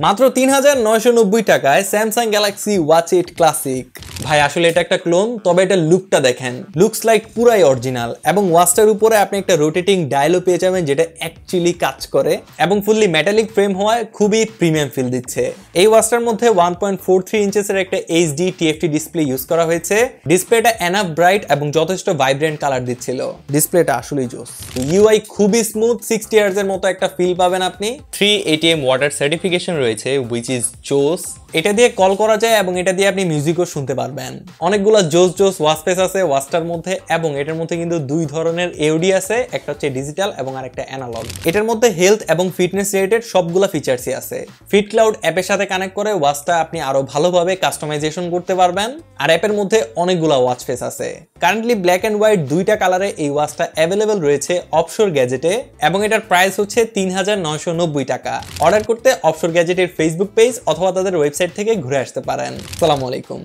মাত্র ৩৯৯০ টাকায় Samsung Galaxy watch 8 classic. ভাই আসলে এটা একটা ক্লোন, তবে এটা লুকটা দেখেন, লুকস লাইক পুরাই অরিজিনাল। এবং ওয়াচটার উপরে আপনি একটা রোটেটিং ডায়ালও পেয়ে যাবেন যেটা অ্যাকচুয়ালি কাজ করে এবং ফুললি মেটালিক ফ্রেম হওয়ায় খুবই প্রিমিয়াম ফিল দিচ্ছে। এই ওয়াচটার মধ্যে 1.43 ইঞ্চেসের একটা এইচডি টিএফটি ডিসপ্লে ইউজ করা হয়েছে। ডিসপ্লেটা এনাফ ব্রাইট এবং যথেষ্ট ভাইব্রেন্ট কালার দিচ্ছিল। ডিসপ্লেটা আসলেই জোস। ইউআই খুবই স্মুথ, 60 হার্জ এর মতো একটা ফিল পাবেন আপনি। 3 ATM ওয়াটার সার্টিফিকেশন রয়েছে, হুইচ ইজ জোস। এটা দিয়ে কল করা যায় এবং এটা দিয়ে আপনি মিউজিকও শুনতে পারবেন। অনেকগুলো জোস জোস ওয়াচ ফেস আছে ওয়াচটার মধ্যে, এবং এটার মধ্যে কিন্তু দুই ধরনের এওডি আছে, একটা হচ্ছে ডিজিটাল এবং আরেকটা অ্যানালগ। এটার মধ্যে হেলথ এবং ফিটনেস রিলেটেড সবগুলো ফিচার্সই আছে। ফিট ক্লাউড অ্যাপের সাথে কানেক্ট করে ওয়াচটা আপনি আরো ভালোভাবে কাস্টমাইজেশন করতে পারবেন। আর অ্যাপের মধ্যে অনেকগুলো ওয়াচ ফেস আছে। কারেন্টলি ব্ল্যাক এন্ড হোয়াইট দুইটা কালারে এই ওয়াচটা অ্যাভেলেবেল রয়েছে অফশোর গ্যাজেটে, এবং এটার প্রাইস হচ্ছে ৩৯৯০ টাকা। অর্ডার করতে অফশোর গ্যাজেটের ফেসবুক পেজ অথবা তাদের ওয়েবসাইট থেকে ঘুরে আসতে পারেন। আসসালামু আলাইকুম।